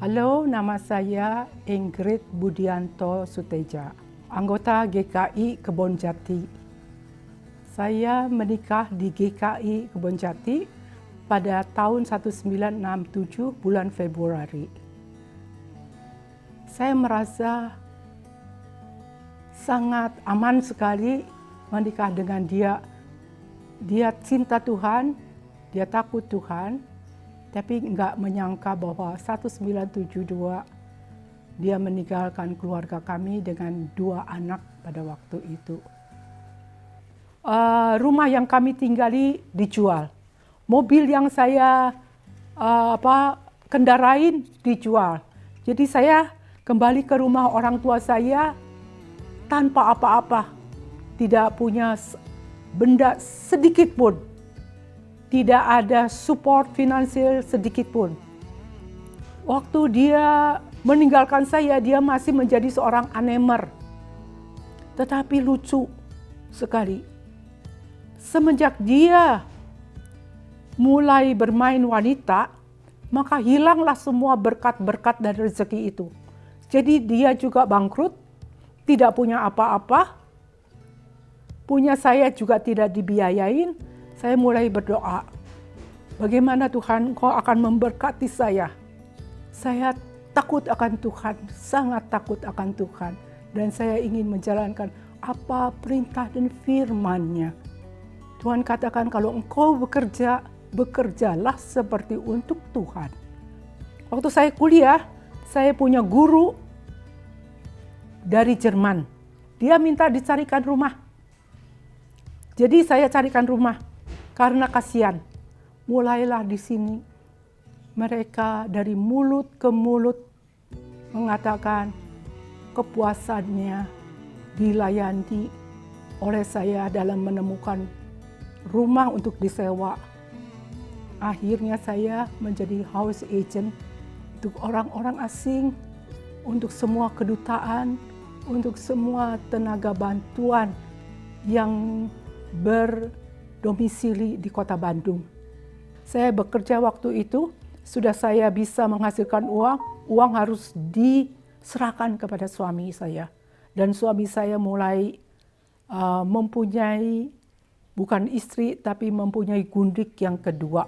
Halo, nama saya Ingrid Budianto Suteja, anggota GKI Kebonjati. Saya menikah di GKI Kebonjati pada tahun 1967 bulan Februari. Saya merasa sangat aman sekali menikah dengan dia. Dia cinta Tuhan, dia takut Tuhan, tapi nggak menyangka bahwa 1972 dia meninggalkan keluarga kami dengan 2 anak pada waktu itu. Rumah yang kami tinggali dijual, mobil yang saya kendarain dijual. Jadi saya kembali ke rumah orang tua saya tanpa apa-apa, tidak punya benda sedikit pun. Tidak ada support finansial sedikit pun. Waktu dia meninggalkan saya, dia masih menjadi seorang anemer. Tetapi lucu sekali. Semenjak dia mulai bermain wanita, maka hilanglah semua berkat-berkat dan rezeki itu. Jadi dia juga bangkrut, tidak punya apa-apa. Punya saya juga tidak dibiayain. Saya mulai berdoa, bagaimana Tuhan Kau akan memberkati saya. Saya takut akan Tuhan, sangat takut akan Tuhan. Dan saya ingin menjalankan apa perintah dan firman-Nya. Tuhan katakan kalau engkau bekerja, bekerjalah seperti untuk Tuhan. Waktu saya kuliah, saya punya guru dari Jerman. Dia minta dicarikan rumah. Jadi saya carikan rumah. Karena kasihan, mulailah di sini mereka dari mulut ke mulut mengatakan kepuasannya dilayani oleh saya dalam menemukan rumah untuk disewa. Akhirnya saya menjadi house agent untuk orang-orang asing, untuk semua kedutaan, untuk semua tenaga bantuan yang berdomisili di Kota Bandung. Saya bekerja waktu itu, sudah saya bisa menghasilkan uang harus diserahkan kepada suami saya. Dan suami saya mulai mempunyai, bukan istri, tapi mempunyai gundik yang kedua.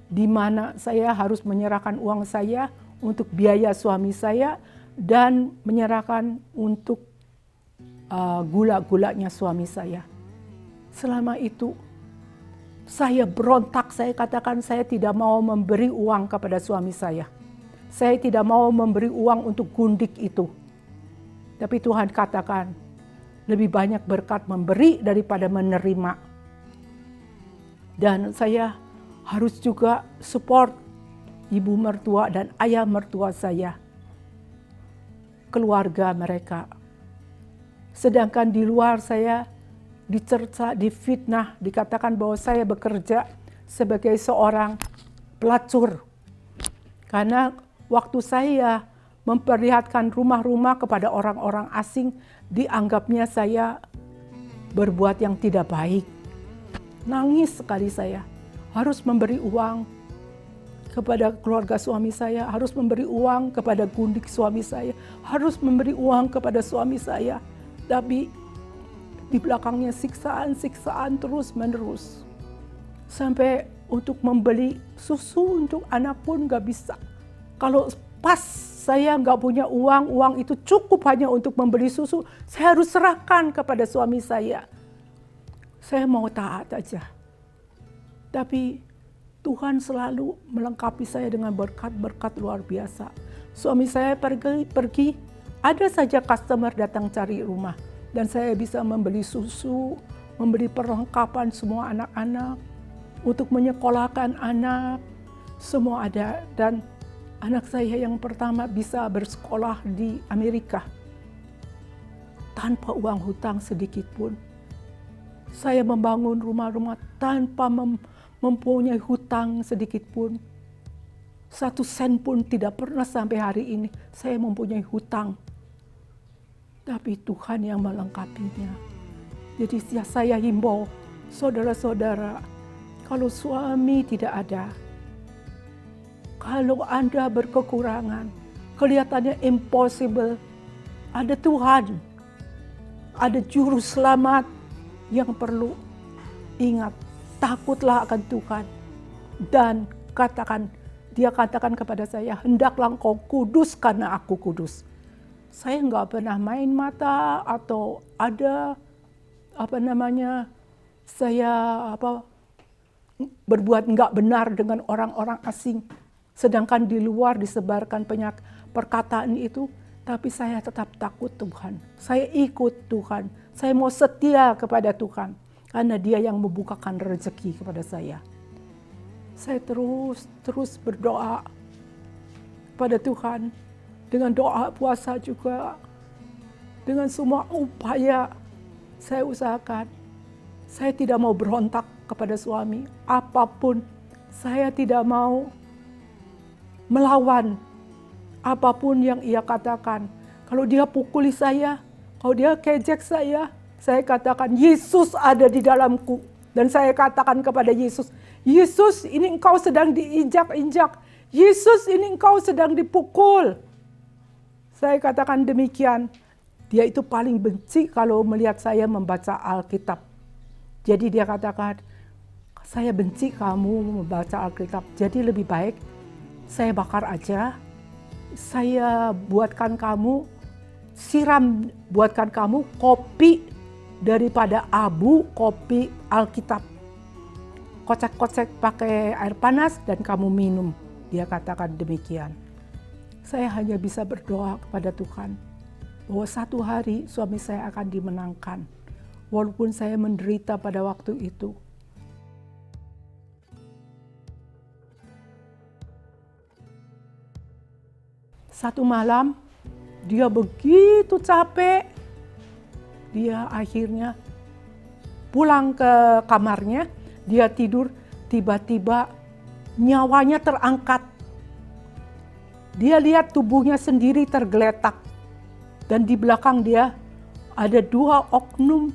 Di mana saya harus menyerahkan uang saya untuk biaya suami saya dan menyerahkan untuk gula-gulanya suami saya. Selama itu saya berontak, saya katakan saya tidak mau memberi uang kepada suami saya. Saya tidak mau memberi uang untuk gundik itu. Tapi Tuhan katakan lebih banyak berkat memberi daripada menerima. Dan saya harus juga support ibu mertua dan ayah mertua saya, keluarga mereka. Sedangkan di luar saya dicerca, difitnah, dikatakan bahwa saya bekerja sebagai seorang pelacur. Karena waktu saya memperlihatkan rumah-rumah kepada orang-orang asing, dianggapnya saya berbuat yang tidak baik. Nangis sekali saya, harus memberi uang kepada keluarga suami saya, harus memberi uang kepada gundik suami saya, harus memberi uang kepada suami saya. Tapi di belakangnya siksaan-siksaan terus-menerus. Sampai untuk membeli susu untuk anak pun gak bisa. Kalau pas saya gak punya uang itu cukup hanya untuk membeli susu, saya harus serahkan kepada suami saya. Saya mau taat aja. Tapi Tuhan selalu melengkapi saya dengan berkat-berkat luar biasa. Suami saya pergi, ada saja customer datang cari rumah. Dan saya bisa membeli susu, membeli perlengkapan semua anak-anak, untuk menyekolahkan anak, semua ada. Dan anak saya yang pertama bisa bersekolah di Amerika, tanpa uang hutang sedikit pun. Saya membangun rumah-rumah tanpa mempunyai hutang sedikit pun. 1 sen pun tidak pernah sampai hari ini saya mempunyai hutang. Tapi Tuhan yang melengkapinya. Jadi saya himbau, saudara-saudara, kalau suami tidak ada, Kalau Anda berkekurangan, kelihatannya impossible, ada Tuhan, ada juru selamat yang perlu ingat. Takutlah akan Tuhan dan dia katakan kepada saya, hendaklah engkau kudus karena aku kudus. Saya nggak pernah main mata atau ada saya berbuat nggak benar dengan orang-orang asing. Sedangkan di luar disebarkan perkataan itu, tapi saya tetap takut Tuhan. Saya ikut Tuhan. Saya mau setia kepada Tuhan. Karena dia yang membukakan rezeki kepada saya. Saya terus berdoa kepada Tuhan. Dengan doa puasa juga. Dengan semua upaya saya usahakan. Saya tidak mau berontak kepada suami. Apapun, saya tidak mau melawan apapun yang ia katakan. Kalau dia pukuli saya, kalau dia kejek saya katakan, Yesus ada di dalamku. Dan saya katakan kepada Yesus, Yesus ini engkau sedang diinjak-injak. Yesus ini engkau sedang dipukul. Saya katakan demikian. Dia itu paling benci kalau melihat saya membaca Alkitab. Jadi dia katakan, saya benci kamu membaca Alkitab. Jadi lebih baik saya bakar aja. Saya buatkan kamu, buatkan kamu kopi daripada kopi Alkitab. Kocek-kocek pakai air panas dan kamu minum. Dia katakan demikian. Saya hanya bisa berdoa kepada Tuhan bahwa satu hari suami saya akan dimenangkan. Walaupun saya menderita pada waktu itu. Satu malam, dia begitu capek. Dia akhirnya pulang ke kamarnya. Dia tidur, tiba-tiba nyawanya terangkat. Dia lihat tubuhnya sendiri tergeletak. Dan di belakang dia ada 2 oknum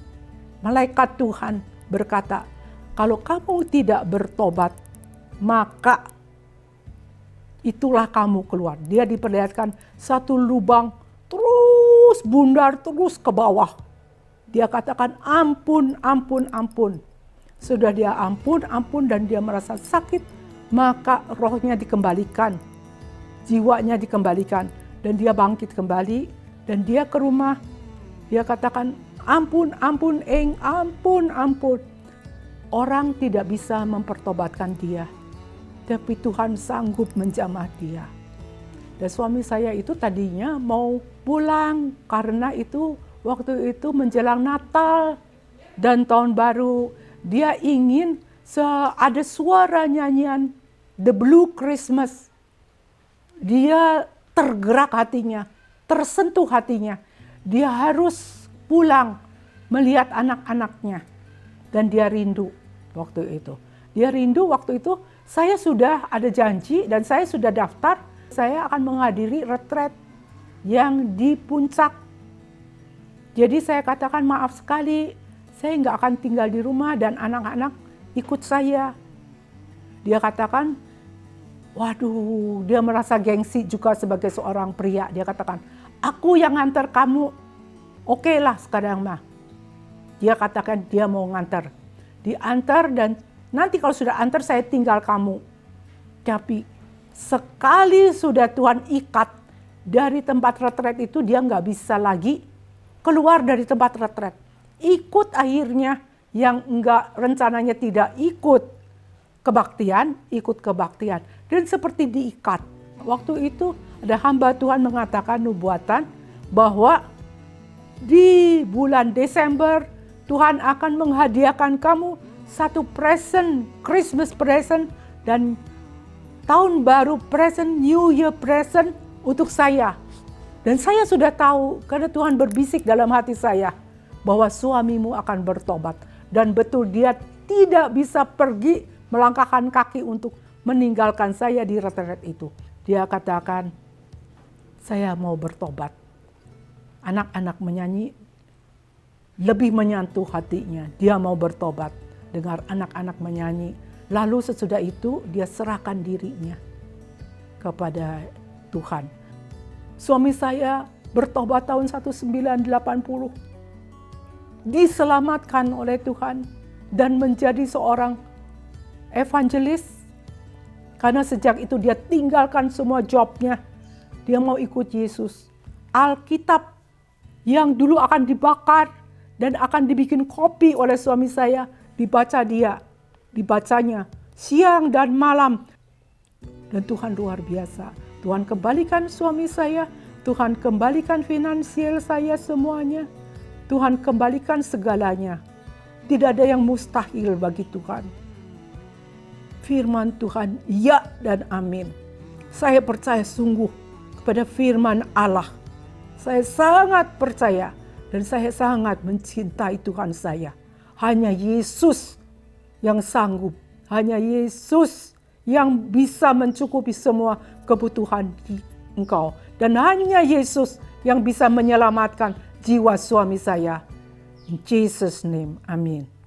malaikat Tuhan berkata, kalau kamu tidak bertobat, maka itulah kamu keluar. Dia diperlihatkan satu lubang terus bundar terus ke bawah. Dia katakan ampun, ampun, ampun. Sudah dia ampun, ampun dan dia merasa sakit, maka rohnya dikembalikan. Jiwanya dikembalikan dan dia bangkit kembali dan dia ke rumah. Dia katakan ampun, ampun, ampun, ampun. Orang tidak bisa mempertobatkan dia. Tapi Tuhan sanggup menjamah dia. Dan suami saya itu tadinya mau pulang karena itu waktu itu menjelang Natal dan Tahun Baru. Dia ingin ada suara nyanyian The Blue Christmas. Dia tergerak hatinya, tersentuh hatinya. Dia harus pulang melihat anak-anaknya. Dan dia rindu waktu itu. Dia rindu waktu itu. Saya sudah ada janji dan saya sudah daftar. Saya akan menghadiri retret yang di puncak. Jadi saya katakan maaf sekali. Saya nggak akan tinggal di rumah dan anak-anak ikut saya. Dia katakan, waduh, dia merasa gengsi juga sebagai seorang pria. Dia katakan, aku yang nganter kamu. Oke lah sekarang mah. Dia katakan dia mau nganter. Diantar dan nanti kalau sudah antar saya tinggal kamu. Tapi sekali sudah Tuhan ikat dari tempat retret itu dia nggak bisa lagi keluar dari tempat retret. Ikut akhirnya yang enggak rencananya tidak ikut kebaktian. Dan seperti diikat. Waktu itu ada hamba Tuhan mengatakan nubuatan bahwa di bulan Desember Tuhan akan menghadiahkan kamu satu present, Christmas present dan tahun baru present, New Year present untuk saya. Dan saya sudah tahu karena Tuhan berbisik dalam hati saya bahwa suamimu akan bertobat. Dan betul dia tidak bisa pergi melangkahkan kaki untuk meninggalkan saya di retret itu. Dia katakan, saya mau bertobat. Anak-anak menyanyi, lebih menyentuh hatinya. Dia mau bertobat. Dengar anak-anak menyanyi. Lalu sesudah itu dia serahkan dirinya. kepada Tuhan. Suami saya bertobat tahun 1980, diselamatkan oleh Tuhan dan menjadi seorang evangelis. Karena sejak itu dia tinggalkan semua jobnya, dia mau ikut Yesus. Alkitab yang dulu akan dibakar dan akan dibikin kopi oleh suami saya, dibacanya siang dan malam. Dan Tuhan luar biasa. Tuhan kembalikan suami saya, Tuhan kembalikan finansial saya semuanya. Tuhan kembalikan segalanya. Tidak ada yang mustahil bagi Tuhan. Firman Tuhan, ya dan amin. Saya percaya sungguh kepada firman Allah. Saya sangat percaya dan saya sangat mencintai Tuhan saya. Hanya Yesus yang sanggup. Hanya Yesus yang bisa mencukupi semua kebutuhan engkau. Dan hanya Yesus yang bisa menyelamatkan jiwa suami saya. In Jesus' name, amin.